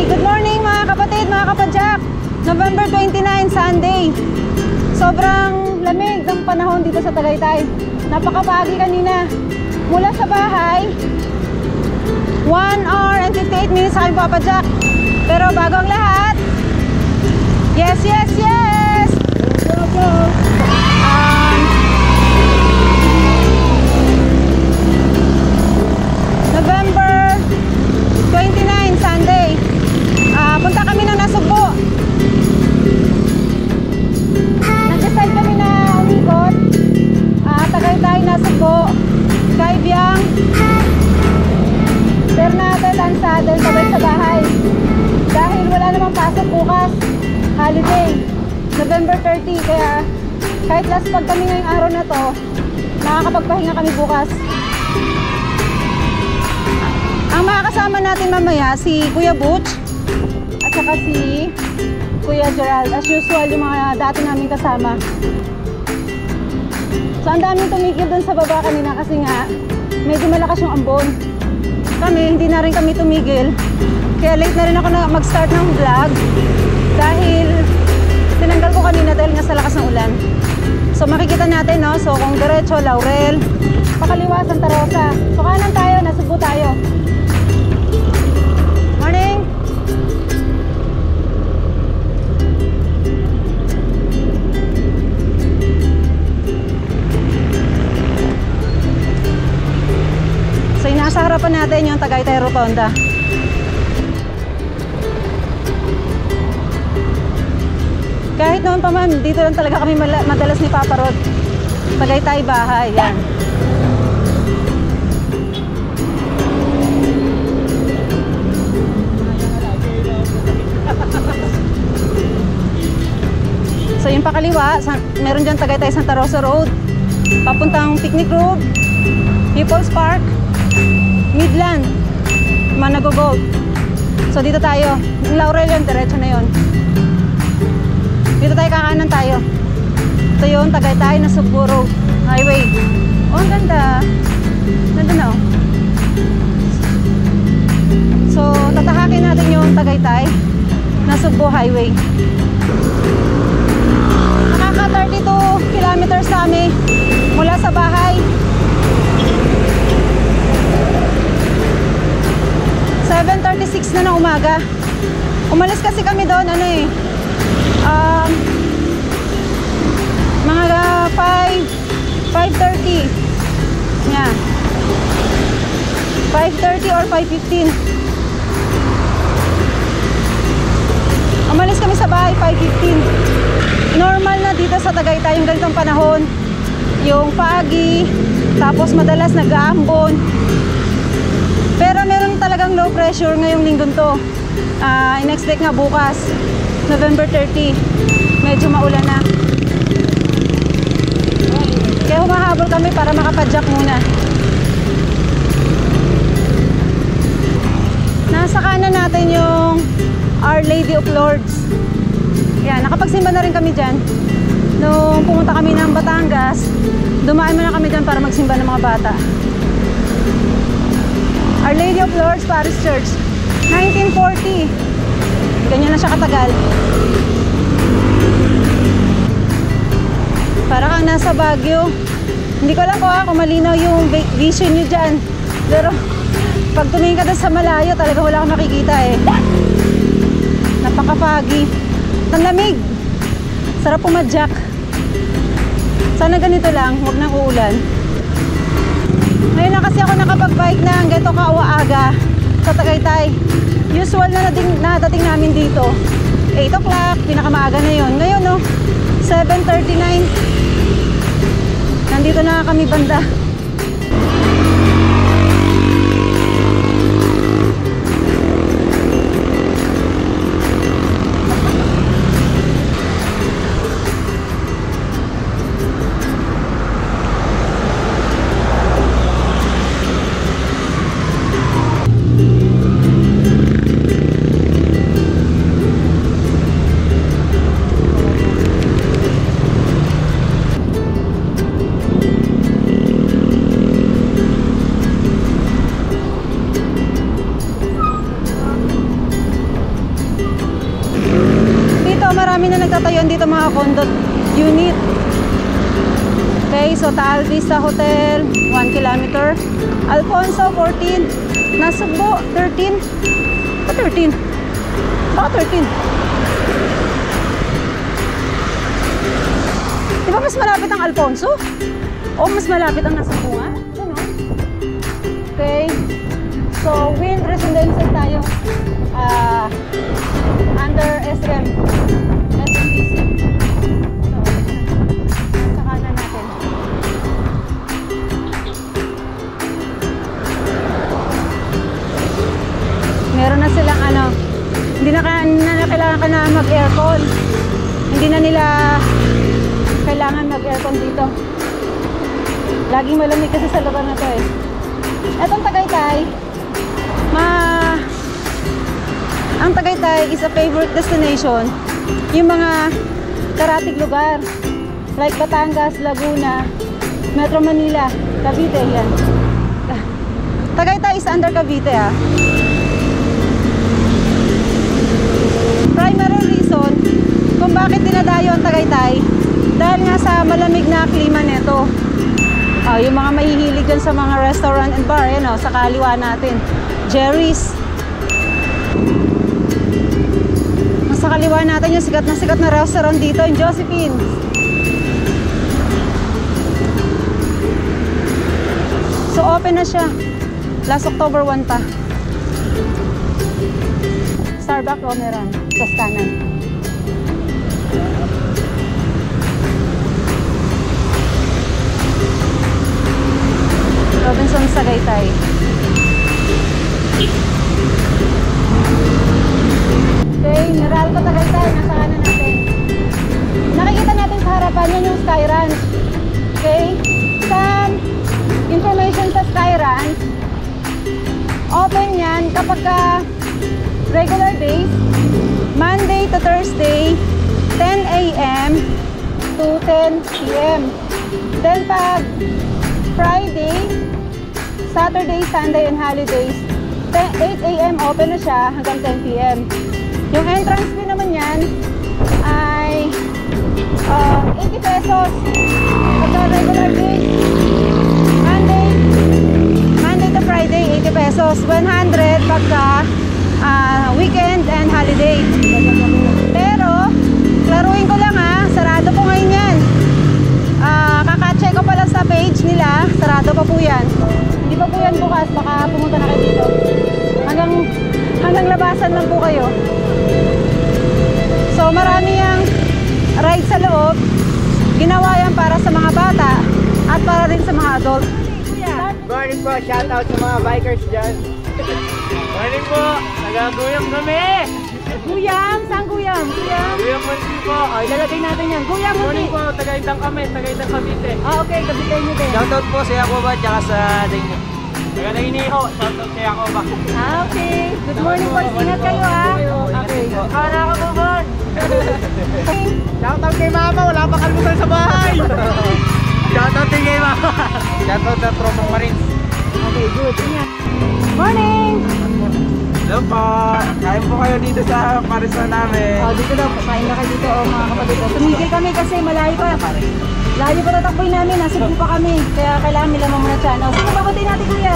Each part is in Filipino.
Good morning mga kapatid, mga kapadyak. November 29, Sunday. Sobrang lamig ng panahon dito sa Tagaytay. Napakapagi kanina. Mula sa bahay, 1 hour and 58 minutes sa aking papadyak. Pero bago ang lahat, yes, yes, yes! November 29, Sunday. Punta kami ng Nasugbo. Nag-decide kami na umikot. Tagaytay, Nasugbo, Kaibiyang, Ternate, Tansad, then sabay sa bahay. Dahil wala namang pasok bukas, holiday, November 30. Kaya kahit last pag kami ngayong araw na to, makakapagpahinga kami bukas. Ang makakasama natin mamaya si Kuya Butch at saka si Kuya Gerald. As usual, yung mga dati namin kasama. So ang daming tumigil dun sa baba kanina kasi nga medyo malakas yung ambon. Kami, hindi na rin kami tumigil. Kaya late na rin ako na mag-start ng vlog dahil tinanggal ko kanina dahil nga sa lakas ng ulan. So makikita natin, no? So kung diretso, Laurel, pakaliwa, Santa Rosa. So kanan tayo, Nasugbo tayo. Morning! So nasa harapan natin yung Tagaytay Rotonda. Kahit noon pa man, dito lang talaga kami madalas ni Papa Rod. Tagaytay bahay, yan. So yung pakaliwa, meron dyan Tagaytay Santa Rosa Road, papuntang Picnic Road, People's Park, Midland, Manago Gold. So dito tayo, Laurel yun, diretso na yun. Dito tayo, kakanan tayo. Ito yun, Tagaytay, Nasugbo Road Highway. Oh, ang ganda. Ganda na, oh. So, tatahakin natin yung Tagaytay, Nasugbo Highway. Nakaka 32 kilometers kami mula sa bahay. 7:36 na ng umaga. Umalis kasi kami doon, ano eh, mga 5:30. Yeah. 5:30 or 5:15. Umalis kami sa bahay 5:15. Normal na dito sa Tagaytay yung ganitong panahon. Yung pagi, tapos madalas nag-aambon. Pero meron talagang low pressure ngayong linggon to. In-expect nga bukas, November 30. Medyo maulan na. Kaya humahabol kami para makapadyak muna. Nasa kanan natin yung Our Lady of Lourdes. Yan, nakapagsimba na rin kami dyan. Nung pumunta kami ng Batangas, dumaan muna kami dyan para magsimba ng mga bata. Our Lady of Lourdes Parish Church, 1940. Ganyan na siya katagal. Para kang nasa Baguio. Hindi ko lang kung malinaw yung vision nyo dyan. Pero pag tumingin ka doon sa malayo, talaga wala kang makikita eh. Napakapagi. Ang lamig. Sarap pumadyak. Sana ganito lang, huwag nang uulan. Ngayon lang kasi ako nakapag-bike na ang ganito ka-aga sa Tagaytay. Usual na nadating namin dito 8 o'clock, pinakamaaga na yun. Ngayon no, 7:39. Nandito na kami banda. marami na nagtatayuan dito mga condo unit. Okay, so Taal Vista Hotel, 1 kilometer. Alfonso, 14. Nasugbo, 13. Ba 13? Baka 13. Di ba mas malapit ang Alfonso? O mas malapit ang Nasugbo nga? Ano? Okay. So, Wynn Residential tayo. Under SM. SMBC. So, sa kanan natin. Meron na silang ano, hindi na kailangan ka na mag-aircon. Hindi na nila kailangan mag-aircon dito. Laging malamig kasi sa lugar na to eh. Etong Tagaytay, ang Tagaytay is a favorite destination. Yung mga karatig lugar like Batangas, Laguna, Metro Manila, Cavite, yan. Tagaytay is under Cavite ah. Primary reason kung bakit dinadayo ang Tagaytay dahil nga sa malamig na klima nito. Yung mga mahihilig dyan sa mga restaurant and bar, yan sa kaliwa natin, Jerry's. Sa kaliwa natin yung sikat na restaurant dito, yung Josephine's. So open na siya. Last October 1 pa. Starbucks o meron sa kanan. Robinson's Tagaytay. Okay, Meralco Tagaytay, nasa kanan natin. Nakikita natin sa harapan yan yung Sky Ranch. Okay, information sa Sky Ranch, open yan kapag regular days, Monday to Thursday, 10 a.m. to 10 p.m. Then pag Friday, Saturday, Sunday, and holidays, 8 a.m. open na siya hanggang 10 p.m. Yung entrance fee naman yan ay 80 pesos. Pagka regular days, Monday to Friday, 80 pesos. 100 pagka weekend and holiday. Pero, klaruin ko lang sarado po ngayon yan. Kaka-check ko pa lang sa page nila, sarado pa po yan. Hindi pa po yan bukas, baka pumunta na kayo dito. Hanggang labasan lang po kayo. So marami yung ride sa loob. Ginawa yan para sa mga bata at para rin sa mga adult. Morning po, shout out sa mga bikers dyan. Morning po, nagaguyam kami. Guyam? Saan guyam? Guyam Munti po. Ilalagay natin yan. Guyam Munti. Morning po, Tagaytang kami, Tagaytang Cavite. Okay, Cavite nyo din. Shout out po sa Yacoba tsaka sa Dainyo. Taga Dainiho, shout out sa Yacoba. Okay. Good morning po. Ingat kayo Okay. Kala ka po ba? Shout out kay Mama, wala pa kalmutan sa bahay. Shout out din kay Mama. Shout out sa Promong Marines. Okay, good. Ingat. Morning! Hello po. Kain po kayo dito sa Paris namin. Dito daw. Kain na kayo dito mga kapatid. Tumigil kami kasi malayo pa. Layo pa tatakboy namin. Nasa pa kami. Kaya kailangan nila muna channel. Sige, babatay natin kuya.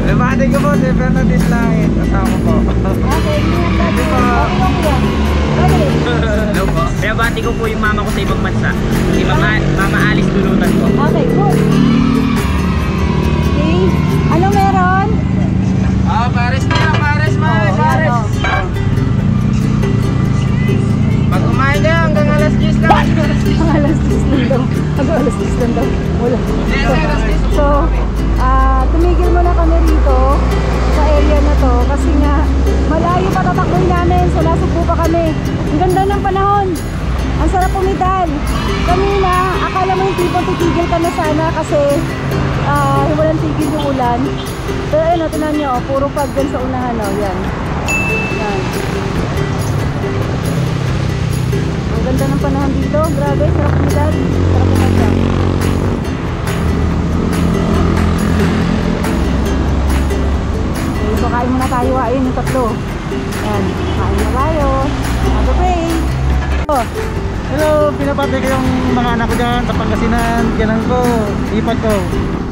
Bumati ko po si Fernandez Langit. Kasama po. Okay, ingat natin. Okay po kuya. Hello po. Kaya bati ko po yung mama ko sa ibang bansa. Si Mama Alice Dulutan po. Okay, good. Okay. Ano meron? Pares na, Pares man. Pares. Pag kumain kayo hanggang alas 10 lang. Alas 10 lang daw. Alas 10 lang daw. Wala. So, tumigil muna kami rito sa area na to kasi nga malayo pa tatakboy namin. So, nasugpo pa kami. Ang ganda ng panahon. Ang sarap pumidal. Kanina, akala mo yung tipo titigil ka na sana kasi walang tigil yung ulan. Pero ayun, tinan nyo, puro pag dyan sa unahan, yan. Yan. Ang ganda ng panahon dito. Grabe, sarap pumidal. Sarap pumidal. Okay, so kain muna tayo. Ayun yung tatlo. Yan, kain na tayo. Have a break. Oh. Hello, pinapatay ko yung mga anak ko dyan sa Pangasinan, tiyanan ko, ipat ko.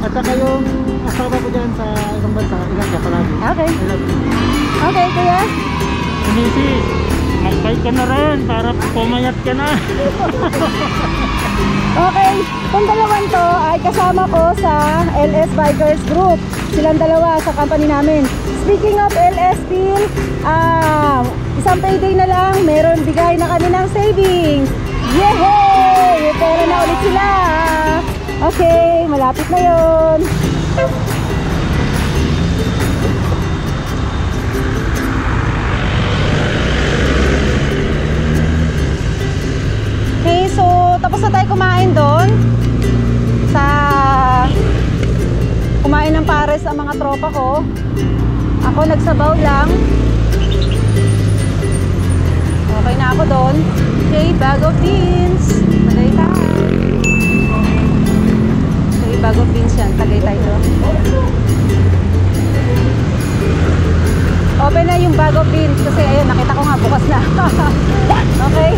At saka yung asawa ko dyan sa ibang bansa, ingat ka palagi. Okay. I love you. Okay, kuya. Inisi, mag-fight ka na rin para pumayat ka na. Okay, itong dalawang to ay kasama ko sa LS Bikers Group. Silang dalawa sa company namin. Speaking of LS team, isang payday na lang, meron bigay na kami ng savings. Yehey! May pera na ulit sila. Okay, malapit na yon. Okay, so tapos na tayo kumain doon. Kumain ng pares ang mga tropa ko. Ako nagsabaw lang. Okay na ako doon. Okay, bag of beans. Tagaytay. Okay, bag of beans yan. Tagaytay doon. Open na yung bag of beans kasi ayun, nakita ko nga bukas na. Okay.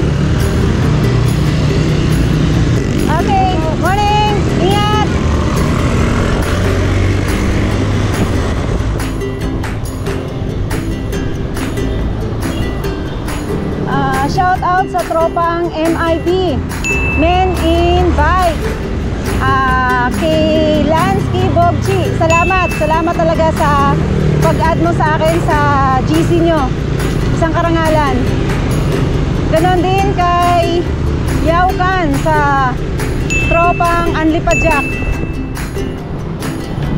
Okay, morning! Ingat! Shout out sa tropang MIB, Men in Bike, kay Lansky Bogchi. Salamat talaga sa pag-add mo sa akin sa GC nyo. Isang karangalan. Ganon din kay Yaukan sa tropang Anlipadjak.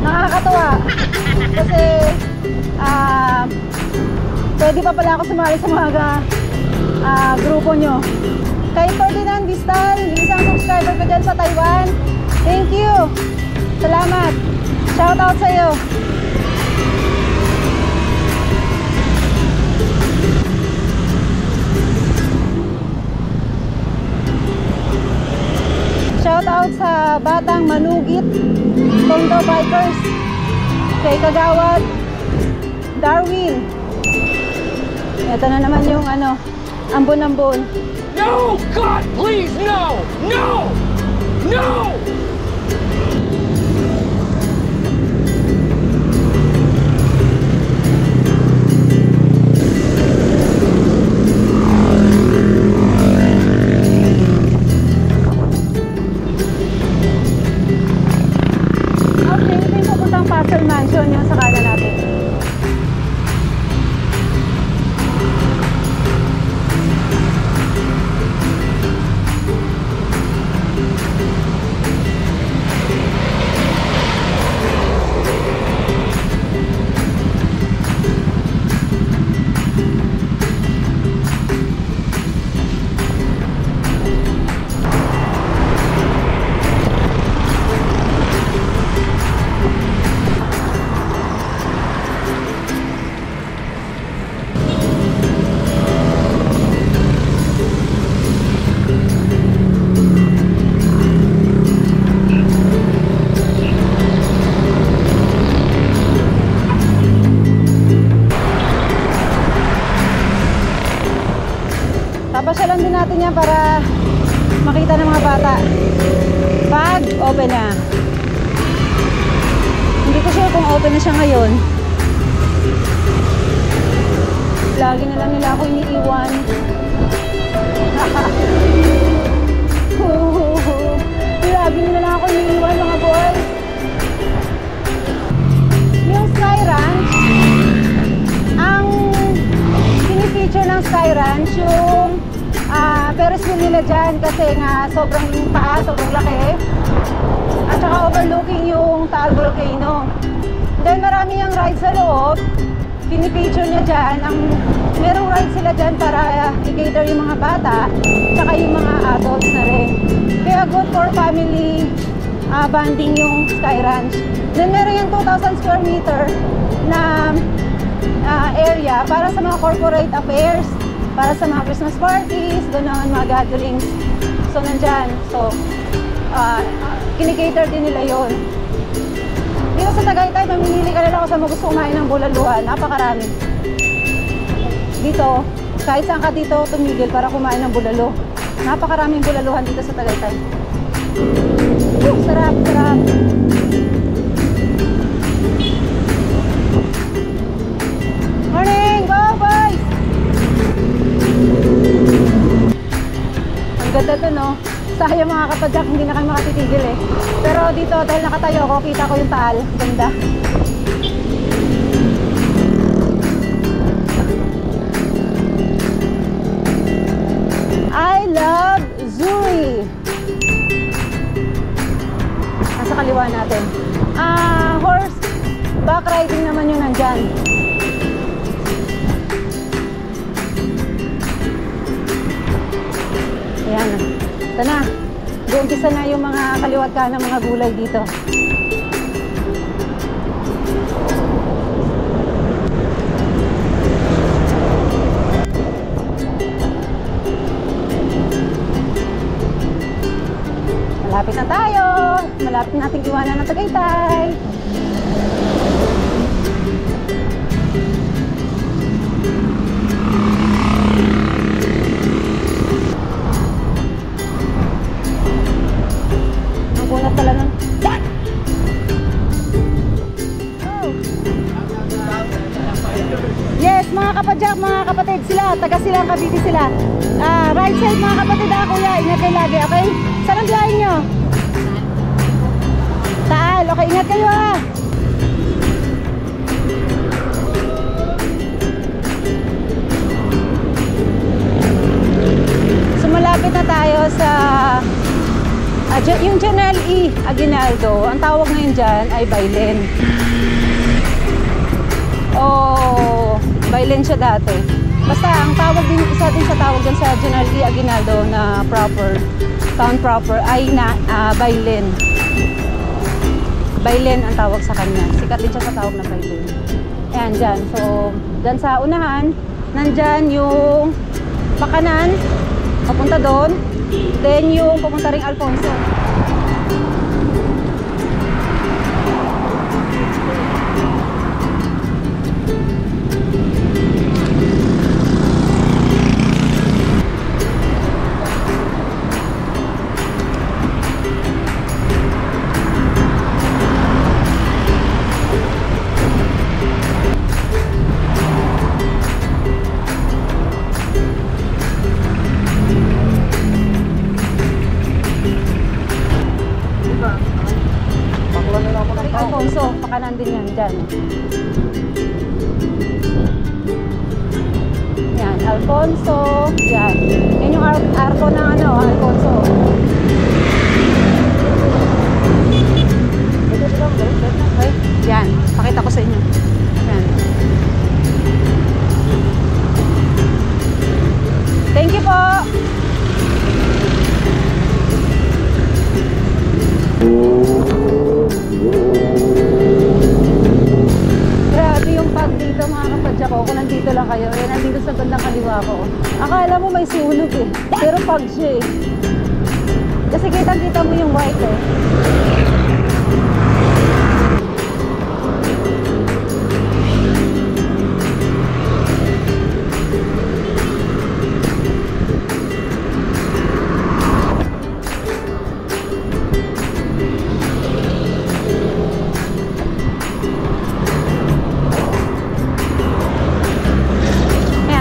Nakakatuwa kasi pwede pa pala ako sumali sa mga grupo nyo. Kay Ferdinand Vistal, isang subscriber ko dyan sa Taiwan. Thank you. Salamat. Shout out sa iyo. Shout out sa Batang Manugit, Tondo Bikers, kay Kagawad Darwin. Ito na naman yung ambon-ambon. No! God, please, no! No! No! Okay, ito yung pupuntang Pastel Mansion yung sa kanan natin. Papasyalan din natin yan para makita ng mga bata. Pag open na. Hindi ko sure kung open na siya ngayon. Lagi na lang nila ako iniiwan. Lagi nila lang ako iniiwan, mga boy. Yung Sky Ranch, ang pinifeature ng Sky Ranch yung Ferris wheel nila dyan kasi nga sobrang taas, sobrang laki. At saka overlooking yung Taal Volcano. Then marami yung ride sa loob. Pinipicture niya dyan. Merong ride sila dyan para i-cater yung mga bata tsaka yung mga adults na rin. Kaya good for family bonding yung Sky Ranch. Then meron yung 2,000 square meter na area para sa mga corporate affairs, para sa mga Christmas parties, gano'n, mga gatherings. So, nandyan. So, kinikater din nila yon. Dito sa Tagaytay, mamimili ka na lang kung saan mo gusto kumain ng bulaluhan. Napakarami. Dito, kahit saan ka dito tumigil para kumain ng bulalo. Napakaraming bulaluhan dito sa Tagaytay. Sarap, sarap. Morning! Go, boys! Ang ganda to, no? Sayang mga kapadyak, hindi na kami makatitigil eh. Pero dito, dahil nakatayo ako, kita ko yung taal. Ganda. I love Zuri. Nasa kaliwa natin. Horse back riding naman yun nandyan. Ayan. Ito na. Umpisa na yung mga kaliwat ka ng mga gulay dito. Malapit na tayo. Malapit nating iwanan ng Tagaytay. Ang kunat pala nun. What? Oh. Yes, mga kapadyak, mga kapatid sila. Taga silang Cavite sila. Right side mga kapatid kuya. Ingat kayo lagi, okay? Saan ang biyahe nyo? Taal. Okay, ingat kayo So malapit na tayo sa yung General E. Aguinaldo. Ang tawag ngayon dyan ay Bailen. Bailen siya dati. Basta ang tawag din, isa din sa tawag dyan sa General E. Aguinaldo na town proper ay Bailen. Bailen ang tawag sa kanya. Sikat din siya sa tawag na Bailen. Ayan, dyan. So, dyan sa unahan, nandyan yung Pakanan, papunta doon. Then yung papunta ring Alfonso. Alfonso, pakanan din yan dyan. Yan, Alfonso. Yan. Yan yung arko ng Alfonso. Okay. Yan, pakita ko sa inyo. Yan. Thank you po. Grabe yung pag dito mga kapadya ko. Kung nandito lang kayo, nandito sa bandang kaliwa ko. Akala mo may sunog eh. Pero pag siya eh. Kasi kitang-kita mo yung white eh.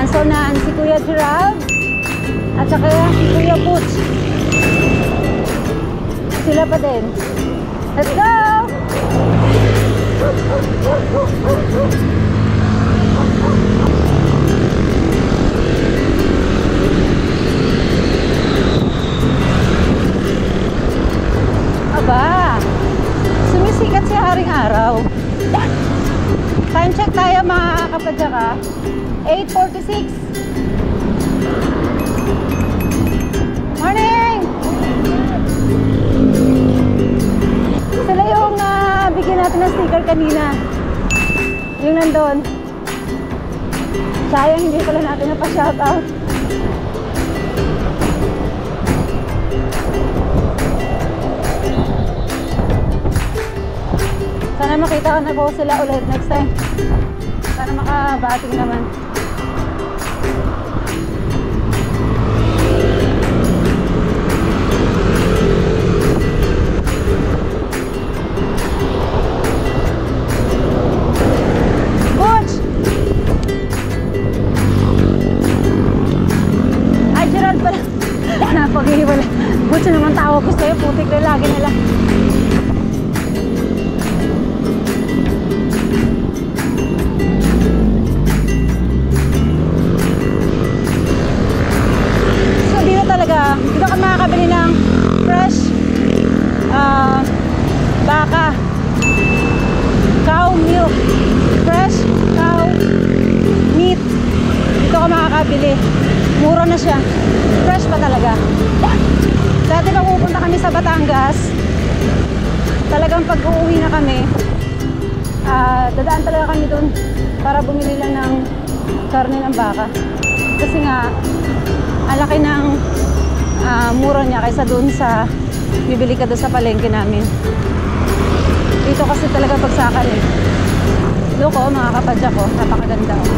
So naan si Kuya Gerald at saka si Kuya Butch. Sila pa din. Let's go! Aba, sumisikat si Haring Araw. Time check tayo mga kapadyaka. 8:46. Morning! Sila yung bigyan natin ng sticker kanina. Yung nandun. Sayang hindi pala natin napa-shoutout. Sana makita ko na po sila ulit next time. Sana makabating naman. tigre lagi nila. So dito talaga, dito ka makakabili ng fresh baka, cow milk, fresh cow meat. Dito ka makakabili. Mura na siya. Fresh pa talaga. Dati pag pupunta kami sa Batangas, talagang pag uuwi na kami, dadaan talaga kami dun para bumili lang ng karne ng baka. Kasi nga, ang laki ng mura niya kaysa dun sa bibili ka dun sa palengke namin. Dito kasi talaga pagsakal eh. Look oh, mga kapadya ko, napakaganda oh.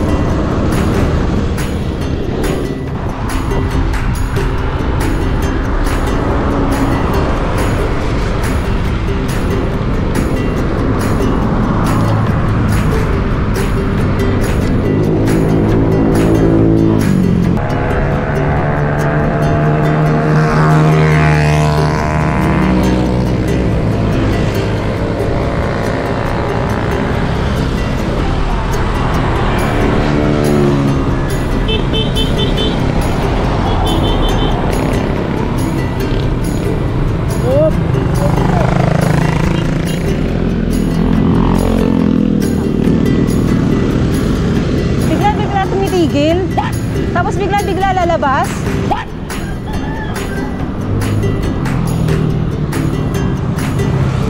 Tapos bigla lalabas.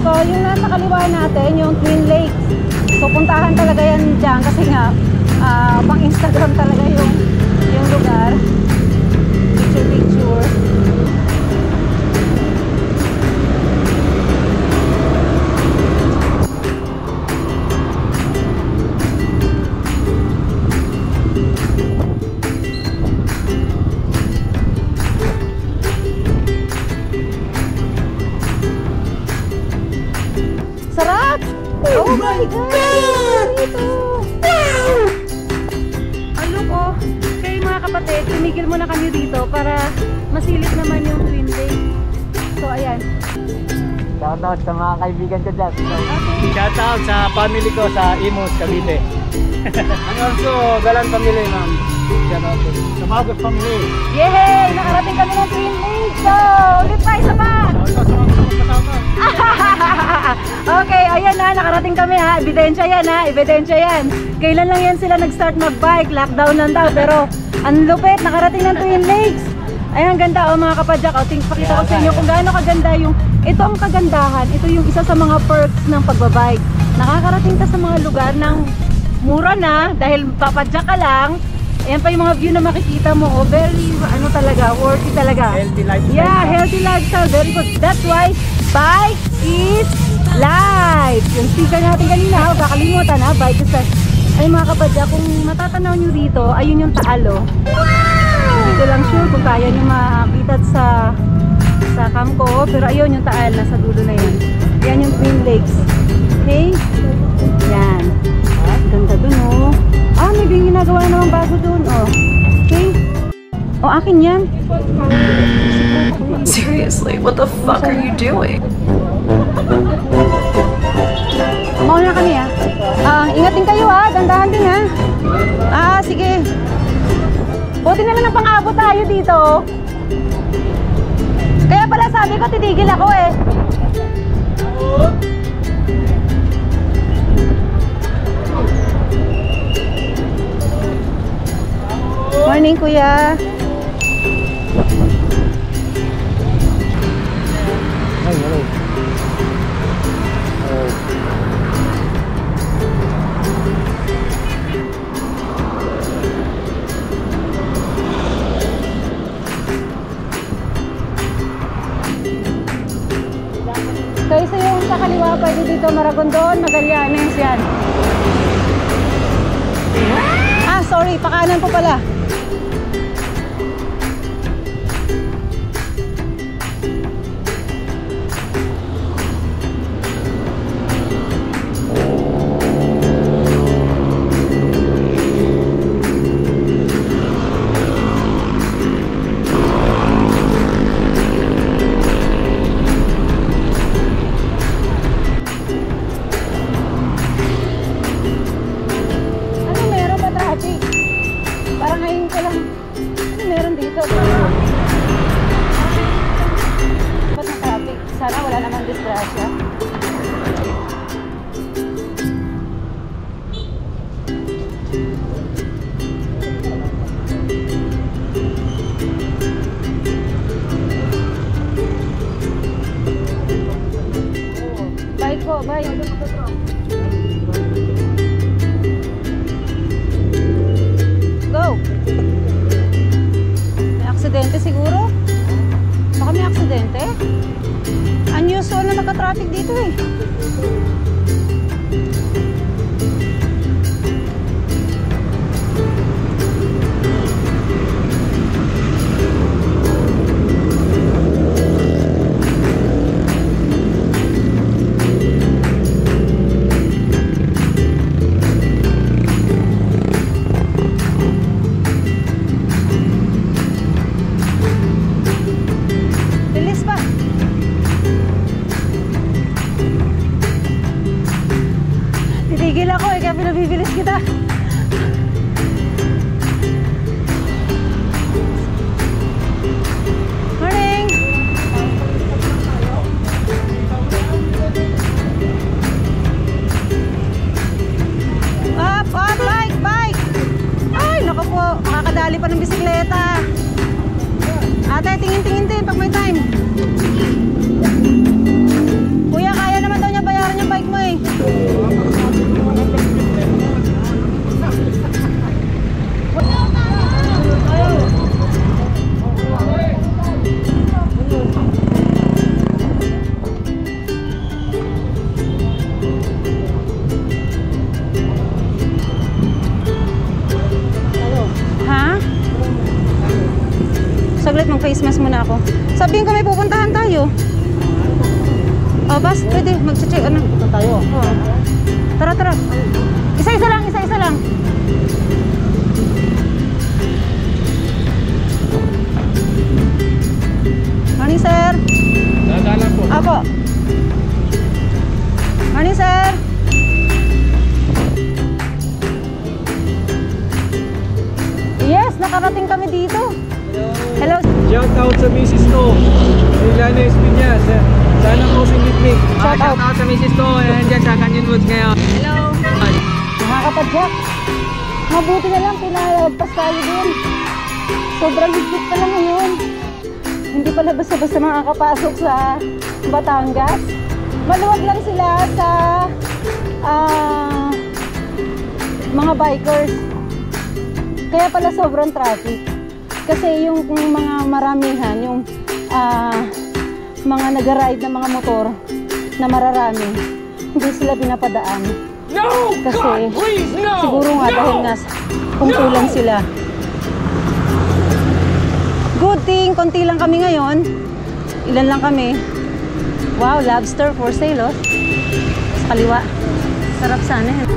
So yung nasa kaliwa natin, yung Twin Lakes. So puntahan talaga yan dyan kasi nga pang Instagram talaga yung lugar. Picture. Oh my God! Dito! Ano ko? Kayo mga kapatid, tumigil muna kami dito para masilip naman yung Twin Lake. So ayan. Shoutout sa mga kaibigan ko dyan. Shoutout sa family ko sa Imus, Cavite. And also, Galan family, ma'am. Shoutout sa Magos family. Yay! Nakarating kami ng Twin Lake! So, ulit pa, isa pa! Shoutout sa mga kasama. Okay, ayan na, nakarating kami ha. Ebidensya yan ha, ebidensya yan. Kailan lang yan sila nag-start mag-bike, lockdown lang daw. Pero ang lupit, nakarating ng Twin Lakes. Ayan, ganda oh mga kapadyak. O, pakita ko sa inyo kung gaano kaganda yung, ito ang kagandahan. Ito yung isa sa mga perks ng pagbabike. Nakakarating ka sa mga lugar ng mura na, dahil papadyak ka lang. Ayan pa yung mga view na makikita mo. Oh, very, ano talaga, worthy talaga. Healthy lifestyle. Yeah, healthy lifestyle. Very good. That's why, bike is life. Yung speaker natin kanina, kakalimutan ha, bike is life. Ay mga kapadya, kung matatanaw nyo dito, ayun yung Taal oh. Dito lang sure kung kaya nyo makita sa cam ko, pero ayun yung Taal, nasa dulo na yun. Yan yung Twin Lakes. Okay? Yan. Ganda dun oh. May ginagawa na naman bago dun oh. Okay? Oh, akin yan. Seriously, what the fuck are you doing? Mauna kami ha. Ingat din kayo ha, dandahan din ha. Sige. Buti na lang ng pang-abot tayo dito. Kaya pala sabi ko, titigil ako eh. Morning kuya. So isa yung sa kaliwa, pwede dito Maragondon, Magallanes yan. Sorry, pakanan po pala. ka lang. Ano meron dito? Ba't na traffic? Sana wala naman disgrasya. Bye po, bye. Go! May aksidente siguro? Baka may aksidente? Unusual na magka-traffic dito eh. Bilis pa! Titigil ako eh, kaya pinabibilis kita. Morning! Up, up, bike, bike! Ay, naku po, makakadali pa ng bisikleta. Ate, tingin-tingin din pag may time. Kuya, kaya naman daw niya bayaran yung bike mo eh. Ha? Saglit, mag-face mask muna ako. Sabihin ko may pupuntahan tayo. Oh, bas, pwede. Mag-check, ano? Punta tayo. Oh. Tara, tara. Isa-isa lang, isa-isa lang. Morning, sir. Dadala po. Apo. Morning, sir. Yes, nakarating kami dito. Hello. Shout out sa Mrs. To. Milano Espinas. Sana po sinitnik. Shout out. Sa Mrs. To. Nandiyan sa Canyon Woods ngayon. Hello. Nakakapadyak. Mabuti na lang, pinalagpas tayo din. Sobrang higpit pala ngayon. Hindi pala basta-basta makakapasok sa Batangas. Maluwag lang sila sa mga bikers. Kaya pala sobrang traffic. Kasi yung mga maramihan, yung mga nag-ride na mga motor na mararami, hindi sila pinapadaan. No! Kasi God, please, no! siguro nga No! dahil nga kumpulan sila. Good thing, konti lang kami ngayon. Ilan lang kami. Wow, lobster for sale, oh. Sa kaliwa. Sarap sana yan.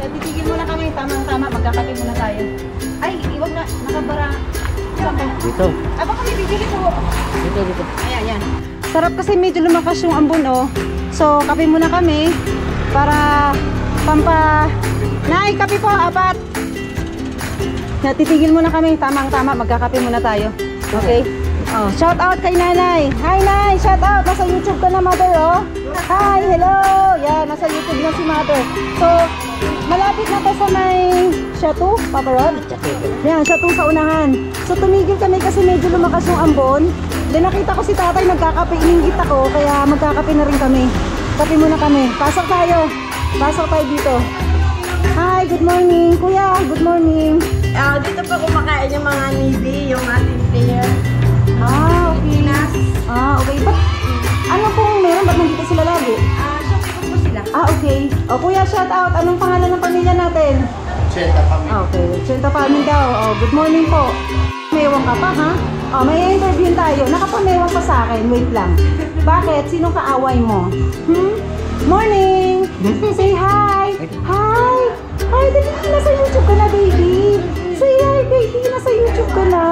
Titigil muna kami, tamang-tama, magkakape muna tayo. Ay, iwag na, nakabara. Saan ba? Dito. Baka may bibili po. Dito, dito. Ayan, yan. Sarap kasi medyo lumakas yung ambon, oh. So, kape muna kami para Nay, kape po, apat. Titigil muna kami, tamang-tama, magkakape muna tayo. Okay? Oh, shout out kay Nanay. Hi, Nay, shout out. Nasa YouTube ka na, Mother, oh. Hi, hello. Yan, nasa YouTube na si Mother. So, malapit na to sa may Chateau, Papa Rod. Yan, Chateau sa unahan. So, tumigil kami kasi medyo lumakas yung ambon. Then, nakita ko si tatay nagkakape. Iningit ako, kaya magkakape na rin kami. Kape muna kami. Pasok tayo. Pasok tayo dito. Hi, good morning. Kuya, good morning. Dito po kumakain yung mga needy, yung ating player. Ah, okay. Okay. Ba't, ano pong meron? Ba't nandito sila lagi? Shopping po sila. Okay. O, kuya, shout out. Anong pangalan ng pamilya natin? Cheta kami. Okay. Chenta family daw. Oh, good morning po. nakapamewang ka pa, ha? Oh, may interview tayo. Nakapamewang pa sa akin. Wait lang. Bakit? Sinong kaaway mo? Morning! Say hi! Hi! Hi, dali. Nasa YouTube ka na, baby. Say hi, baby. Nasa YouTube ka na.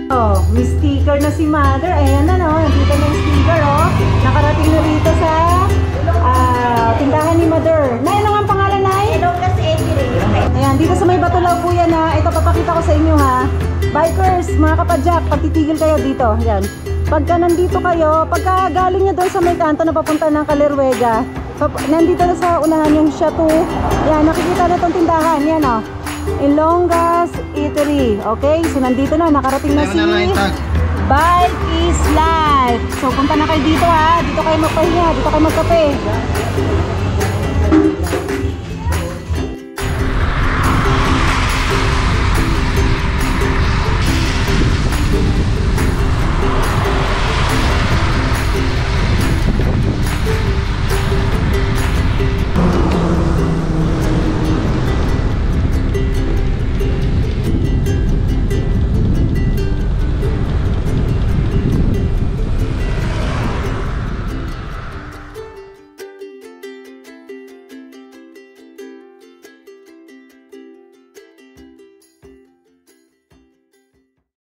Oh, may sticker na si Mother. Ayan na, no? Nandito na yung sticker, oh. Nakarating na rito sa tindahan ni Mother. Nay, ano nga ang pangalan, Nay? Hello, kasi Ayan, dito sa may Batulaw po yan, ha. Ito, papakita ko sa inyo, ha. Bikers, mga kapadyak, pagtitigil kayo dito. Ayan. Pagka nandito kayo, pagka galing nyo doon sa may kanto na papunta ng Kalerwega, nandito na sa unahan yung Chateau. Ayan, nakikita na itong tindahan. Yan, oh. Ilonggas Eatery. Okay, so nandito na, nakarating na si Bike is Life. So punta na kayo dito, ha. Dito kayo magpahinga, dito kayo magkape.